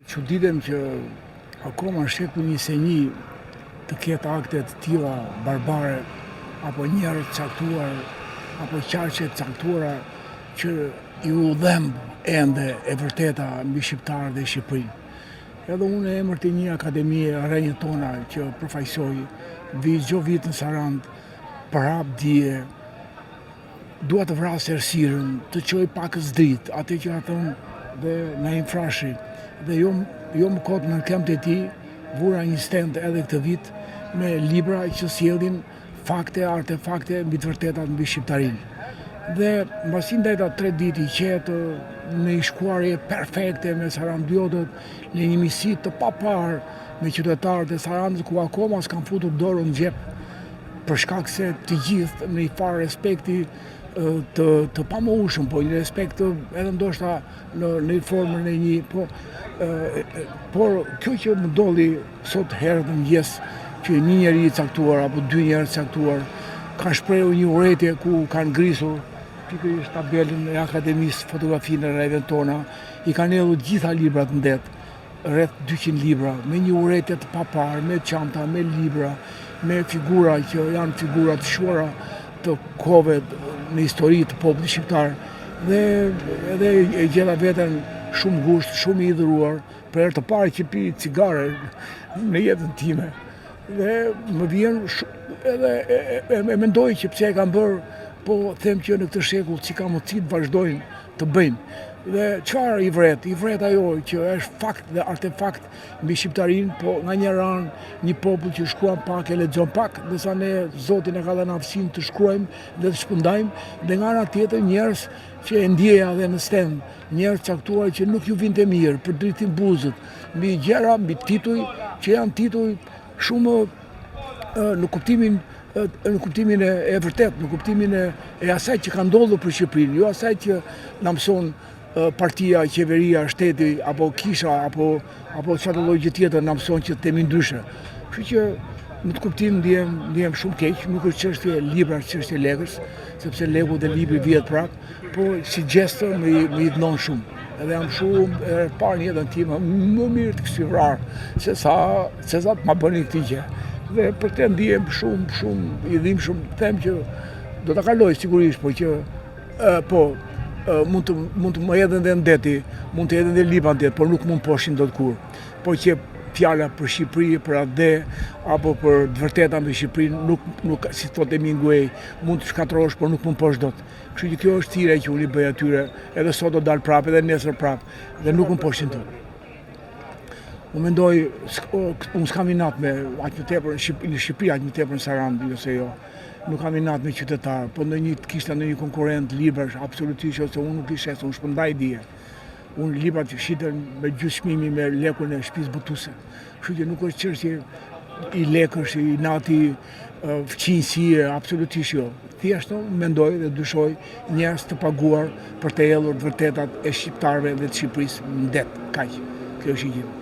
Çuditem që akoma sheku një seni të ketë akte të tilla barbare apo njerëz të caktuar apo qarqe të caktuara që ju dhemb ende e vërteta mbi shqiptarët dhe Shqipërinë. Edhe unë e emër të një akademie rrenjë tona që përfaqësoj, vi çdo vit në Sarand për hap dije, dua të vras errësirën, të çoj pakës dritë, atë që ka thënë dhe Naim Frashi, dhe jo më kot në këmbët e tij, vura një stend edhe këtë vit me libra që sjellin fakte, artefakte mbi të vërtetat mbi shqiptarinë. Dhe mbasi ndajta 3 ditë i qetë në një shkuarje perfekte me sarandëtët, në një misi të papar me qytetarët e Sarandës ku akoma s'kan futur dorën në xhep për shkak se të gjithë në një farë respekti të pamohshëm, po një respekt edhe ndoshta në formën e një, por kjo që më dolli sot herë të mëngjes që një njeri i caktuar apo 2 njerëz caktuar kanë shprehur një urrëtie ku kanë ngrisur pikërisht tabelën e akademisë fotografinë e rreve tona, i kanë hedhur gjitha librat në det, rreth 200 libra, me një urrëtie të papar, me çanta, me libra, me figura që janë figura të shuara të kohëve në histori të popullit shqiptar, dhe edhe e gjeta veten shumë ngusht, shumë i idhëruar, për herë të parë që pi cigare në jetën time. Dhe më vjen edhe e mendoj që pse e kanë bërë, po them që në këtë shekull si ka mundësi të vazhdojnë të bëjnë. Dhe çfarë i vret? I vret ajo që është fakt dhe artefakt mbi shqiptarinë, po nga një ranë një popull që shkruan pak e lexon pak, ndërsa ne Zoti na ka dhënë aftësinë të shkruajmë dhe të shpërndajmë, dhe nga ana tjetër njerëz që e ndjeja dhe në stend, njerëz caktuar që nuk ju vinte mirë për dritin buzët, mbi gjëra, mbi tituj që janë tituj shumë në kuptimin e vërtet, në kuptimin e asaj që ka ndodhur për Shqipërinë, jo asaj që na mëson partia, qeveria, shteti, apo kisha, apo çfarë lloj gjë tjetër na mëson që të jemi ndryshe. Kështu që në të kuptim ndihem shumë keq, nuk është çështje libra, çështje lekës, sepse leku dhe libri vihet prap, po si gjesto më i dhënon shumë. Edhe jam shumë parë një jetën time, më mirë të kështu vrarë, se sa të ma bëni këtë gjë. Dhe për të ndihem shumë i dhimbshëm, them që do ta kaloj sigurisht, po që mund të më hedhin edhe në deti, mund të hedhin edhe lipa në det, por nuk mund poshin dot kur. Po që fjala për Shqipëri, për atë apo për të vërteta mbi Shqipërinë, nuk si thotë Hemingway, mund të shkatërrosh, por nuk mund posh dot. Kështu që kjo është thirrja që unë i bëj atyre, edhe sot do dal prapë, edhe nesër prapë, dhe nuk më poshin dot. Unë mendoj, unë s'kam inat me aq më tepër në Shqipëri, aq më tepër në Sarandë, jo se jo. Nuk kam inat me qytetar, po kishte ndonjë konkurrent libër, absolutisht, ose unë nuk i shes, unë shpërndaj dije. Unë librat që shiten me gjysmë çmimi me lekun e shtëpisë botuese. Kështu që nuk është çështje i lekësh, i inati, fqinjësie, absolutisht jo. Thjesht mendoj dhe dyshoj njerëz të paguar për të hedhur të vërtetat e shqiptarëve dhe të Shqipërisë në det. Kaq. Kjo është i gjithë.